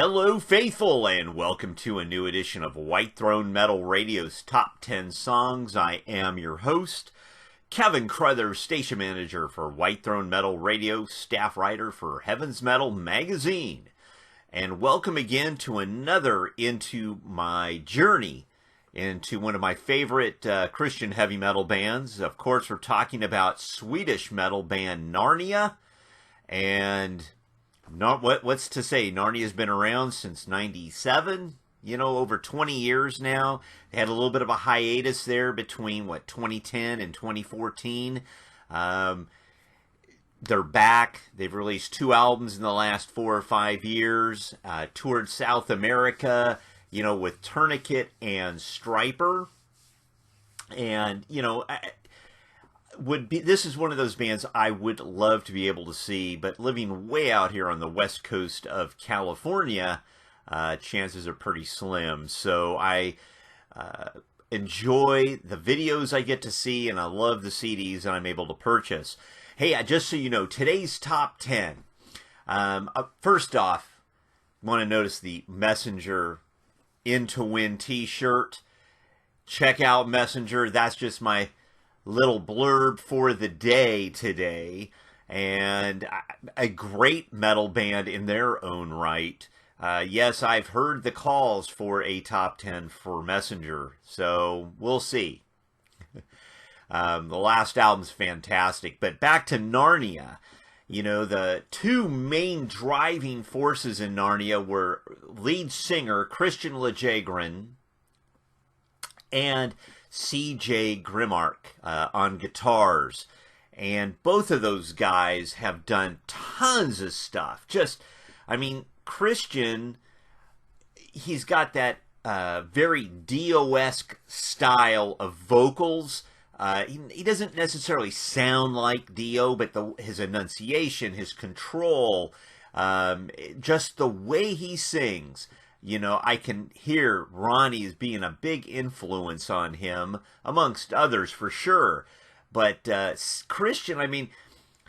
Hello, faithful, and welcome to a new edition of White Throne Metal Radio's Top 10 Songs. I am your host, Keven Crothers, station manager for White Throne Metal Radio, staff writer for Heaven's Metal magazine. And welcome again to another into my journey into one of my favorite Christian heavy metal bands. Of course, we're talking about Swedish metal band NARNIA, and what's to say, NARNIA's been around since 97, over 20 years now. They had a little bit of a hiatus there between, 2010 and 2014. They're back. They've released 2 albums in the last 4 or 5 years, toured South America, with Tourniquet and Striper. And, this is one of those bands I would love to be able to see, but living way out here on the west coast of California, chances are pretty slim. So I enjoy the videos I get to see, and I love the CDs that I'm able to purchase. Hey, just so you know, today's top 10. First off, want to notice the Messenger In to Win t-shirt. Check out Messenger. That's just my little blurb for the day today, and a great metal band in their own right. Yes, I've heard the calls for a top 10 for Messenger, so we'll see. The last album's fantastic, but back to NARNIA. The 2 main driving forces in NARNIA were lead singer Christian Lejegren and C.J. Grimark on guitars. And both of those guys have done tons of stuff. Christian, he's got that very Dio-esque style of vocals. He doesn't necessarily sound like Dio, but his enunciation, his control, just the way he sings. I can hear Ronnie as being a big influence on him, amongst others for sure. But Christian,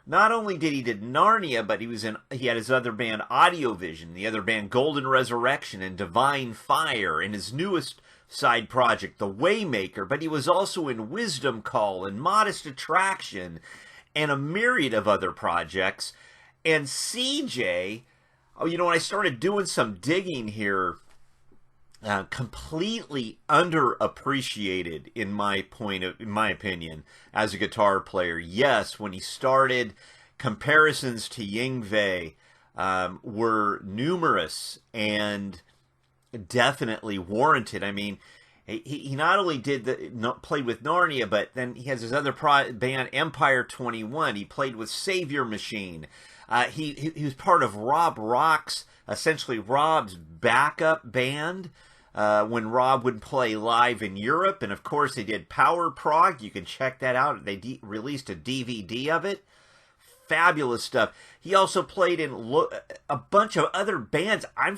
not only did he NARNIA, but he had his other band Audiovision, the other band Golden Resurrection and Divine Fire, and his newest side project, The Waymaker. But he was also in Wisdom Call and Modest Attraction and a myriad of other projects. And CJ, when I started doing some digging here, completely underappreciated in my opinion, as a guitar player. Yes, when he started, comparisons to Yngwie were numerous and definitely warranted. He not only played with NARNIA, but then he has his other band, Empire 21. He played with Savior Machine. He was part of Rob Rock's, essentially Rob's backup band, when Rob would play live in Europe. And of course they did Power Prog. You can check that out. They released a DVD of it. Fabulous stuff. He also played in a bunch of other bands. I'm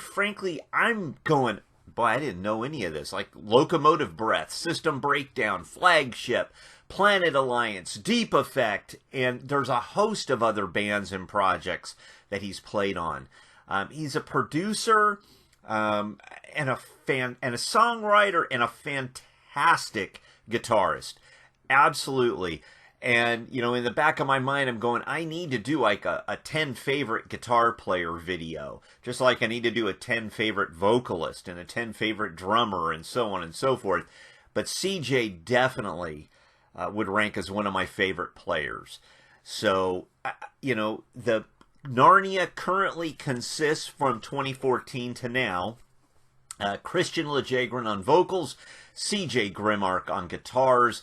going, boy, I didn't know any of this. Like Locomotive Breath, System Breakdown, Flagship, Planet Alliance, Deep Effect, and there's a host of other bands and projects that he's played on. He's a producer and a songwriter and a fantastic guitarist. Absolutely. And, in the back of my mind, I'm going, I need to do like a 10 favorite guitar player video. Just like I need to do a 10 favorite vocalist and a 10 favorite drummer and so on and so forth. But CJ definitely would rank as one of my favorite players. So, the NARNIA currently consists from 2014 to now. Christian Lejegren on vocals, C.J. Grimark on guitars.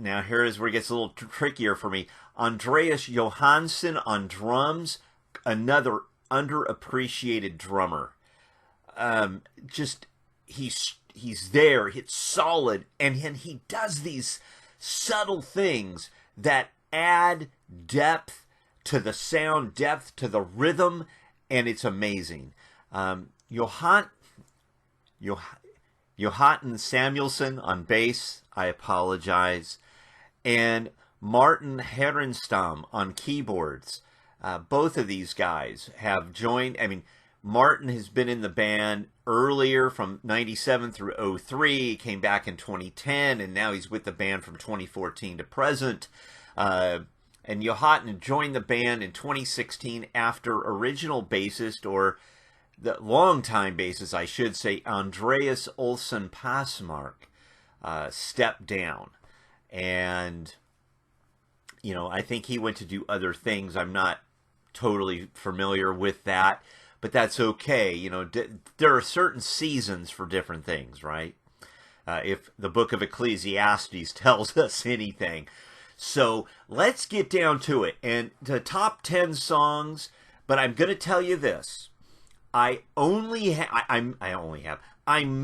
Now here's where it gets a little trickier for me. Andreas Johansson on drums, another underappreciated drummer. He's there, it's solid, and he does these subtle things that add depth to the sound, depth to the rhythm, and it's amazing. Johan Samuelsson on bass, I apologize, and Martin Herenstam on keyboards. Both of these guys have joined. Martin has been in the band earlier from 97 through 03. He came back in 2010, and now he's with the band from 2014 to present. And Johatten joined the band in 2016 after original bassist, or the longtime bassist, I should say, Andreas Olsson Passmark, stepped down. And, you know, I think he went to do other things. I'm not totally familiar with that, but that's okay. You know, there are certain seasons for different things, right? If the book of Ecclesiastes tells us anything. So let's get down to it. And the top 10 songs, but I'm going to tell you this. I'm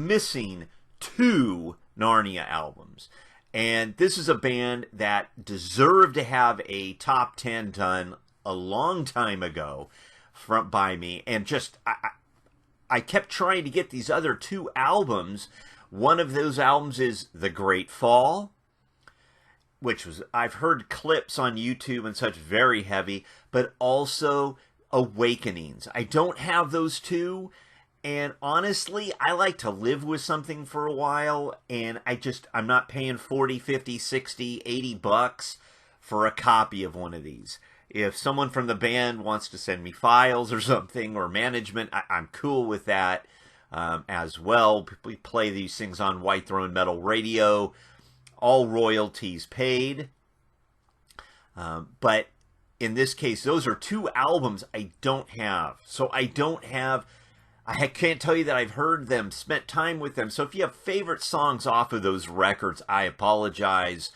missing 2 Narnia albums. And this is a band that deserved to have a top 10 done a long time ago by me. And just, I kept trying to get these other 2 albums. One of those albums is The Great Fall, which was, I've heard clips on YouTube and such, very heavy, but also Awakenings. I don't have those 2. And honestly, I like to live with something for a while, and I'm not paying 40, 50, 60, 80 bucks for a copy of one of these. If someone from the band wants to send me files or something, or management, I'm cool with that as well. We play these things on White Throne Metal Radio, all royalties paid. But in this case, those are 2 albums I don't have. So I can't tell you that I've heard them, spent time with them. So if you have favorite songs off of those records, I apologize.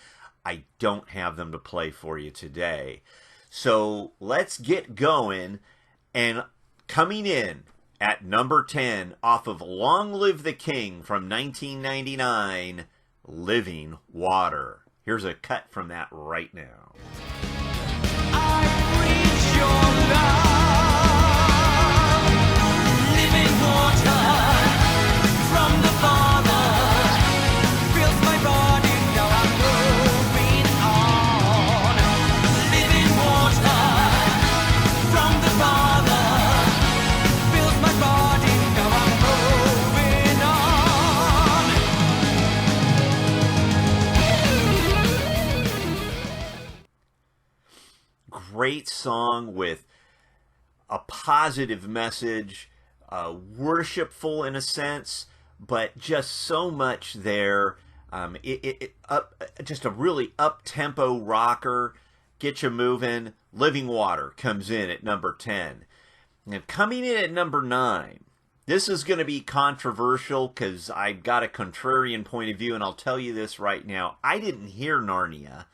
I don't have them to play for you today. So let's get going. And coming in at number 10 off of Long Live the King from 1999, Living Water. Here's a cut from that right now. I reach your love. Great song with a positive message, worshipful in a sense, but just so much there. Just a really up-tempo rocker, get you moving. Living Water comes in at number 10. And coming in at number 9, this is going to be controversial because I've got a contrarian point of view, and I'll tell you this right now. I didn't hear Narnia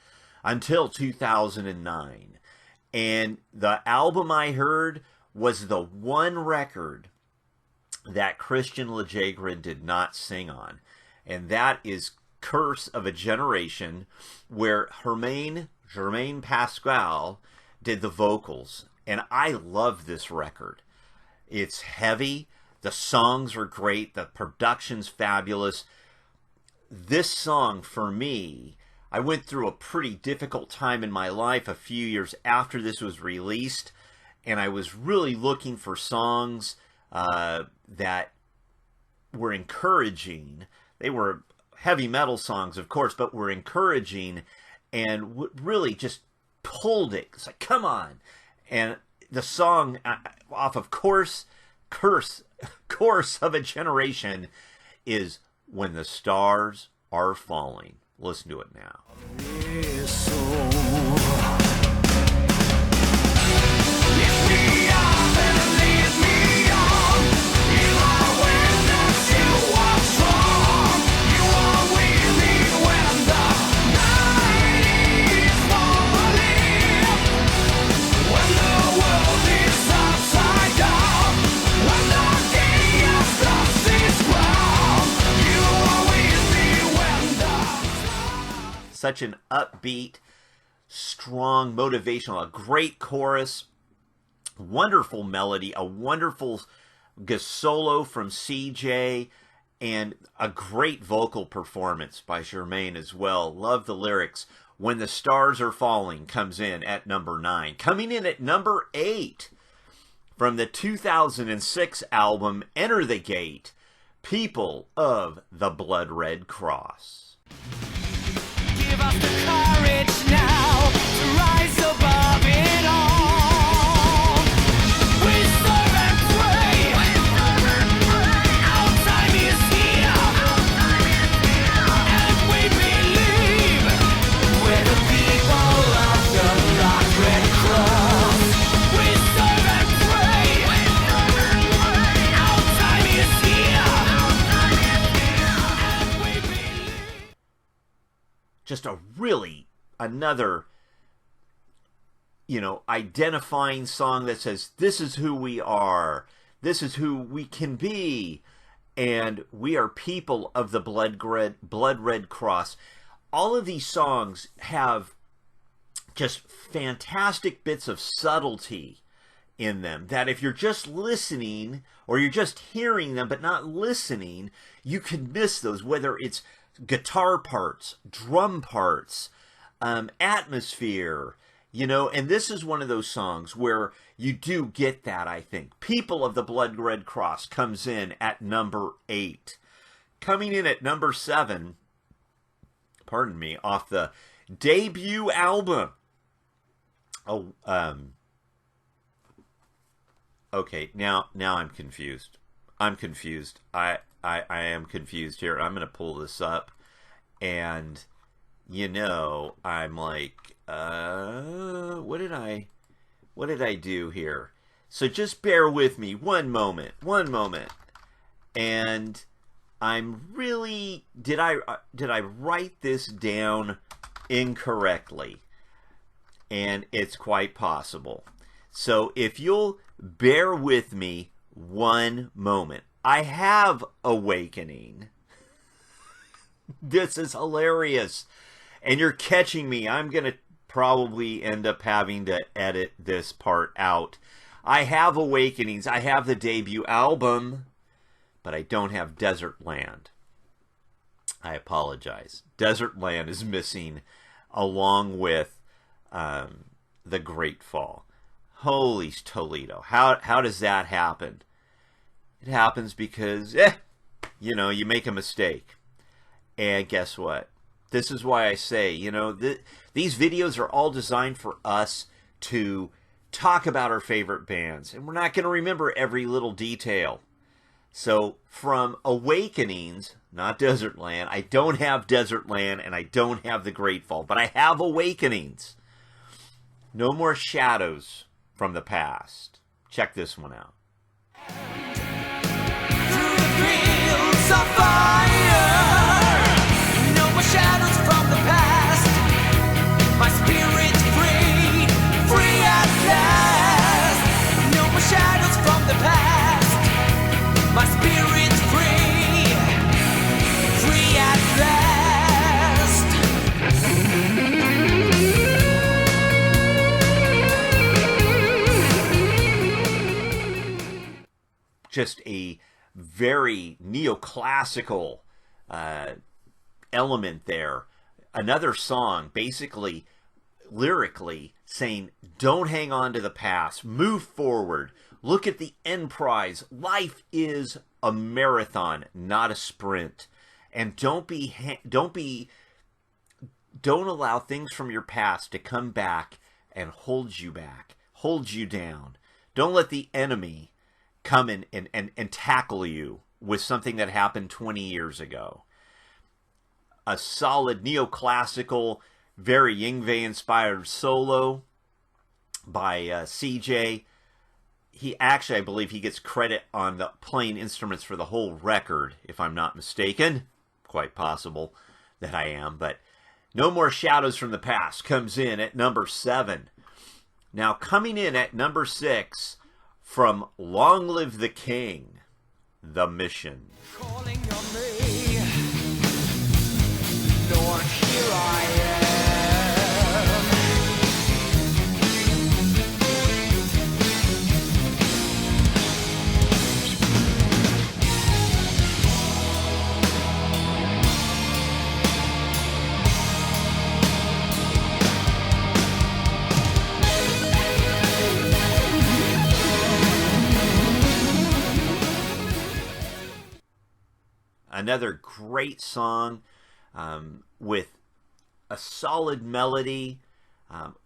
until 2009. And the album I heard was the one record that Christian Lejegren did not sing on. And that is Curse of a Generation, where Germaine Pascal did the vocals. And I love this record. It's heavy. The songs are great. The production's fabulous. This song, for me, I went through a pretty difficult time in my life a few years after this was released, and I was really looking for songs that were encouraging. They were heavy metal songs, of course, but were encouraging and really just pulled it. It's like, come on. And the song off of Curse of a Generation is When the Stars Are Falling. Listen to it now. Such an upbeat, strong, motivational, a great chorus, wonderful melody, a wonderful solo from CJ, and a great vocal performance by Germaine as well. Love the lyrics. When the Stars Are Falling comes in at number 9. Coming in at number 8 from the 2006 album Enter the Gate, People of the Blood Red Cross. Give us the courage now to rise above it all. We serve and pray. Our time is here. And we believe we're the people of the Blood Red Cross. We serve and pray. Our time is here. And we believe. Just another, identifying song that says, this is who we are, this is who we can be, and we are people of the Blood Red Cross. All of these songs have just fantastic bits of subtlety in them that if you're just listening or you're just hearing them but not listening, you can miss those, whether it's guitar parts, drum parts, atmosphere, and this is one of those songs where you do get that, I think. People of the Blood Red Cross comes in at number 8. Coming in at number 7, off the debut album. Okay, now I'm confused. I am confused here. I'm going to pull this up, and I'm like, what did I do here? So just bear with me one moment. And I'm really, did I write this down incorrectly? And it's quite possible. So if you'll bear with me one moment. I have Awakening. This is hilarious. And you're catching me. I'm going to probably end up having to edit this part out. I have Awakenings. I have the debut album, but I don't have Desert Land. I apologize. Desert Land is missing along with The Great Fall. Holy Toledo. How does that happen? It happens because, you make a mistake. And guess what? This is why I say, these videos are all designed for us to talk about our favorite bands. And we're not going to remember every little detail. So from Awakenings, not Desert Land, I don't have Desert Land and I don't have The Great Fall, but I have Awakenings. No More Shadows from the Past. Check this one out. Through the fields of fire, no more shadows from the past. My spirit's free, free at last. No more shadows from the past. My spirit's free, free at last. Just a very neoclassical element there. Another song, basically, lyrically, saying, don't hang on to the past, move forward, look at the end prize. Life is a marathon, not a sprint. And don't allow things from your past to come back and hold you back, hold you down. Don't let the enemy come in and tackle you with something that happened 20 years ago. A solid neoclassical, very Yngwie-inspired solo by CJ. He actually, I believe he gets credit on the playing instruments for the whole record, if I'm not mistaken. Quite possible that I am, but No More Shadows from the Past comes in at number 7. Now coming in at number 6, from Long Live the King, The Mission. Calling on me, Lord, here I am. another great song with a solid melody.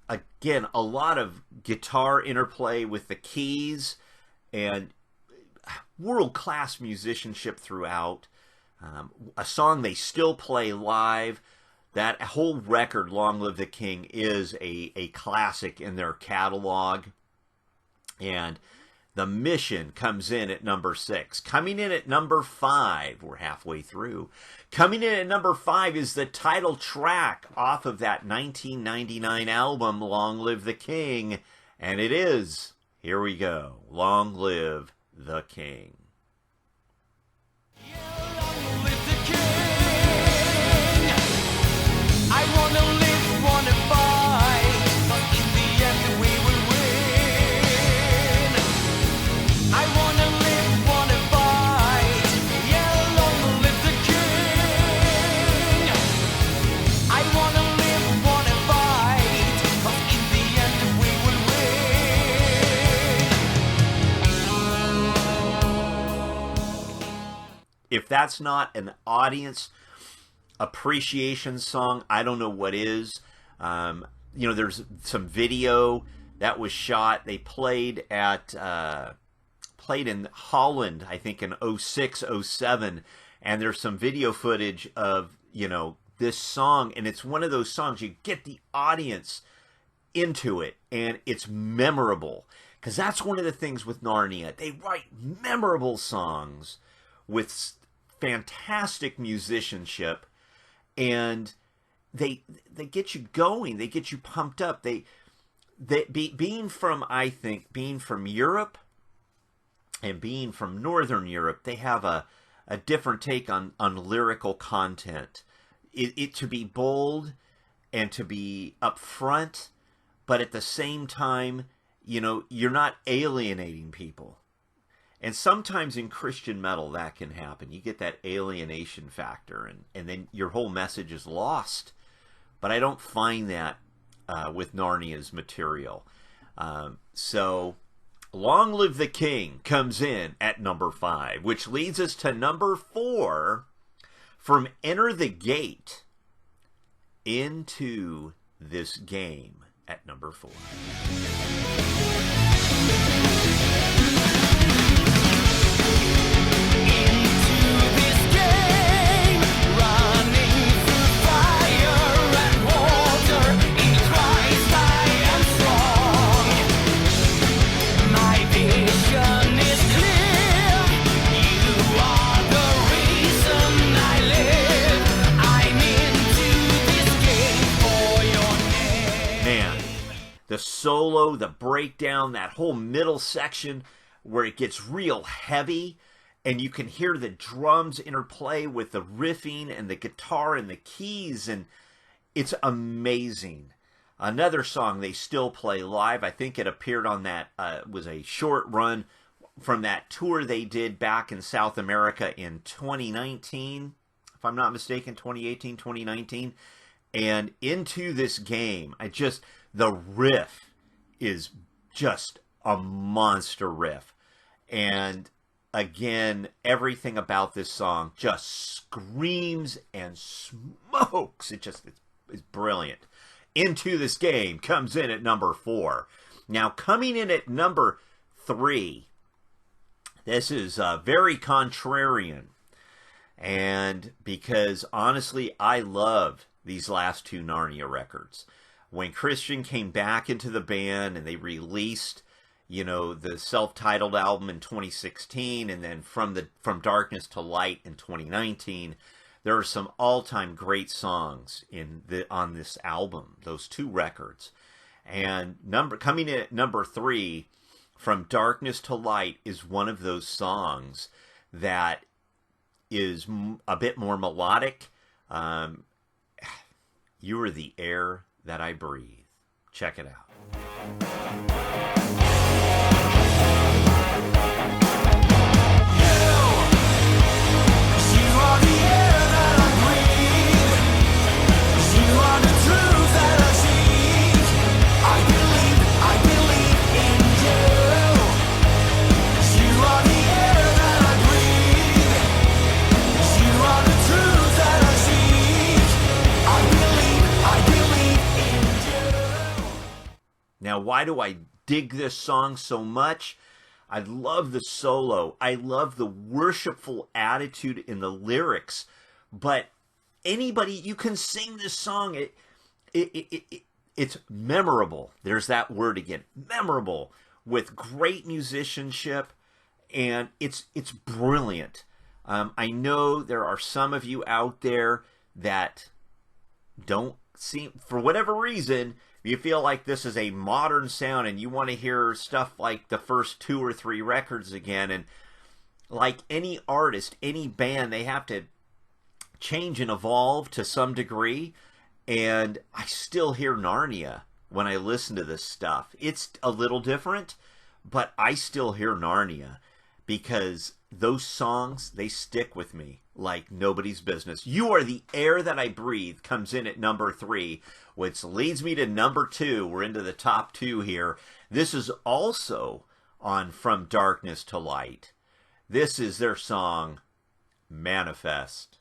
Again, a lot of guitar interplay with the keys and world-class musicianship throughout. A song they still play live. That whole record, Long Live the King, is a classic in their catalog. And The Mission comes in at number 6. Coming in at number 5, we're halfway through. Coming in at number 5 is the title track off of that 1999 album, Long Live the King. And it is, here we go, Long Live the King. I wanna live, wanna fight, but in the end we will win. I wanna live, wanna fight, yeah, long live the king. I wanna live, wanna fight, but in the end we will win. If that's not an audience appreciation song, I don't know what is. There's some video that was shot. They played in Holland, I think in 06, 07, and there's some video footage of, this song, and it's one of those songs you get the audience into it, and it's memorable. Because that's one of the things with Narnia. They write memorable songs with fantastic musicianship, and they get you going. They get you pumped up. Being from Europe and being from Northern Europe, they have a different take on lyrical content. It to be bold and to be upfront, but at the same time, you're not alienating people. And sometimes in Christian metal that can happen. You get that alienation factor, and then your whole message is lost. But I don't find that with Narnia's material. So Long Live the King comes in at number 5, which leads us to number 4, from Enter the Gate, Into This Game at number 4. The solo, the breakdown, that whole middle section where it gets real heavy, and you can hear the drums interplay with the riffing and the guitar and the keys, and it's amazing. Another song they still play live. I think it appeared on that, was a short run from that tour they did back in South America in 2019, if I'm not mistaken, 2018, 2019. And Into This Game, the riff is just a monster riff. And again, everything about this song just screams and smokes. It's brilliant. Into This Game comes in at number 4. Now, coming in at number 3, this is very contrarian. And because, honestly, I love these last 2 Narnia records. When Christian came back into the band and they released, the self-titled album in 2016, and then From Darkness to Light in 2019, there are some all-time great songs on this album, those 2 records. And coming in at number 3, From Darkness to Light is one of those songs that is a bit more melodic. You Are the Air That I Breathe. Check it out. You are Now, why do I dig this song so much? I love the solo. I love the worshipful attitude in the lyrics. But anybody, you can sing this song. It's memorable. There's that word again. Memorable, with great musicianship, and it's brilliant. I know there are some of you out there that don't seem, for whatever reason, you feel like this is a modern sound and you want to hear stuff like the first 2 or 3 records again. And like any artist, any band, they have to change and evolve to some degree. And I still hear Narnia when I listen to this stuff. It's a little different, but I still hear Narnia because those songs, they stick with me like nobody's business. You Are the Air That I Breathe comes in at number 3, which leads me to number 2. We're into the top 2 here. This is also on From Darkness to Light. This is their song, Manifest.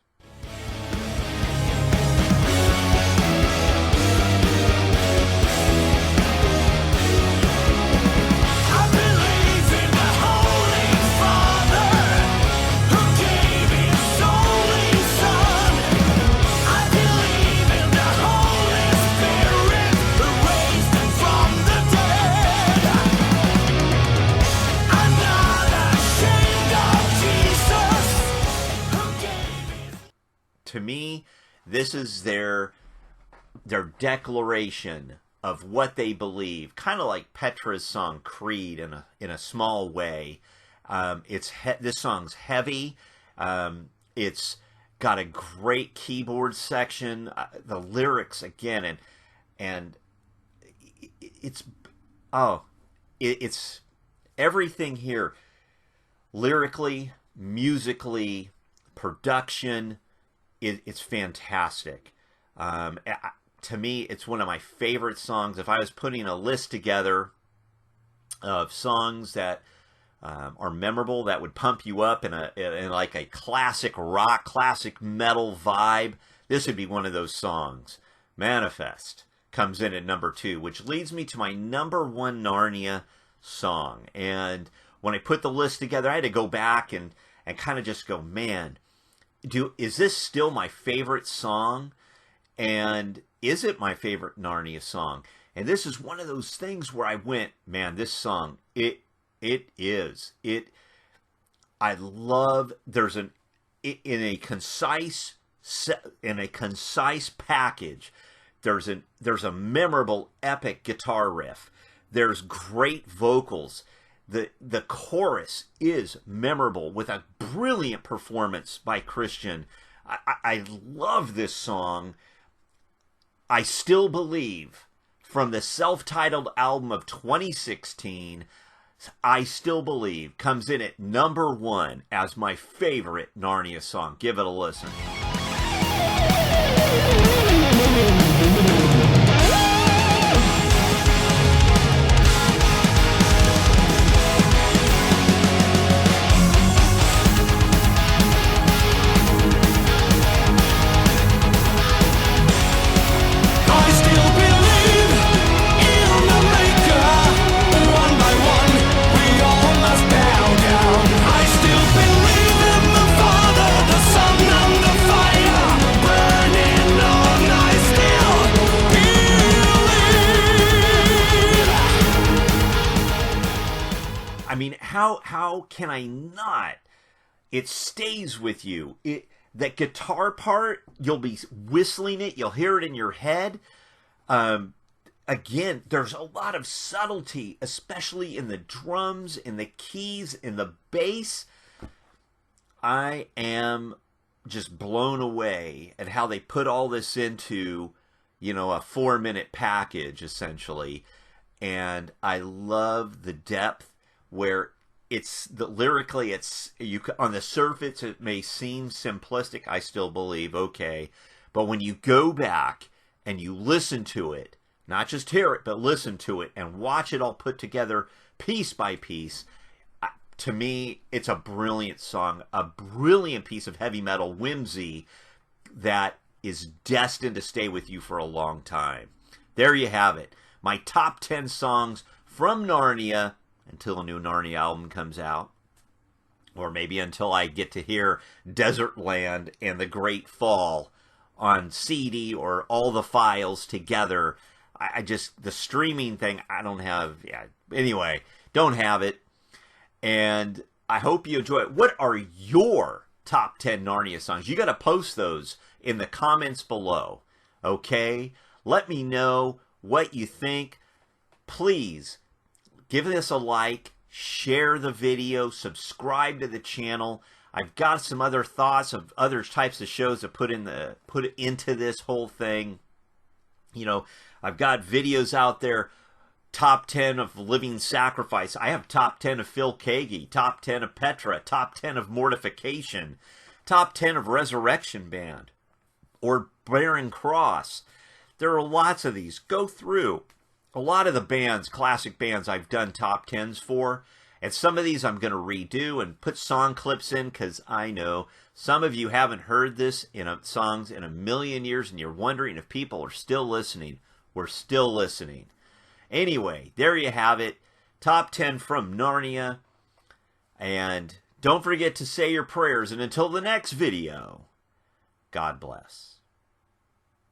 To me, this is their declaration of what they believe, kind of like Petra's song Creed in a small way. This song's heavy. It's got a great keyboard section. The lyrics again, and it's everything here, lyrically, musically, production. It's fantastic. To me, it's one of my favorite songs. If I was putting a list together of songs that are memorable, that would pump you up in like a classic rock, classic metal vibe, this would be one of those songs. Manifest comes in at number 2, which leads me to my number 1 Narnia song. And when I put the list together, I had to go back and kind of just go, man, is this still my favorite song? And is it my favorite Narnia song? And this is one of those things where I went, man, this song, it is. I love, in a concise package, there's a memorable epic guitar riff. There's great vocals. The chorus is memorable with a brilliant performance by Christian. I love this song. I Still Believe, from the self-titled album of 2016, I Still Believe comes in at number 1 as my favorite Narnia song. Give it a listen. How can I not? It stays with you. That guitar part, you'll be whistling it. You'll hear it in your head. Again, there's a lot of subtlety, especially in the drums, in the keys, in the bass. I am just blown away at how they put all this into, a 4-minute package, essentially. And I love the depth where lyrically, on the surface, it may seem simplistic. I Still Believe, okay. But when you go back and you listen to it, not just hear it, but listen to it and watch it all put together piece by piece, to me, it's a brilliant song, a brilliant piece of heavy metal whimsy that is destined to stay with you for a long time. There you have it. my top 10 songs from Narnia until a new Narnia album comes out. Or maybe until I get to hear Desert Land and The Great Fall on CD or all the files together. I just, the streaming thing, I don't have, anyway, don't have it. And I hope you enjoy it. What are your top 10 Narnia songs? You got to post those in the comments below, okay? Let me know what you think. Please give this a like, share the video, subscribe to the channel. I've got some other thoughts of other types of shows to put into this whole thing. You know, I've got videos out there, top 10 of Living Sacrifice. I have top 10 of Phil Keaggy, top 10 of Petra, top 10 of Mortification, top 10 of Resurrection Band, or Barren Cross. There are lots of these. Go through. A lot of the bands, classic bands, I've done top 10s for. And some of these I'm going to redo and put song clips in because I know some of you haven't heard this in songs in a million years and you're wondering if people are still listening. We're still listening. Anyway, there you have it. Top 10 from Narnia. And don't forget to say your prayers. And until the next video, God bless.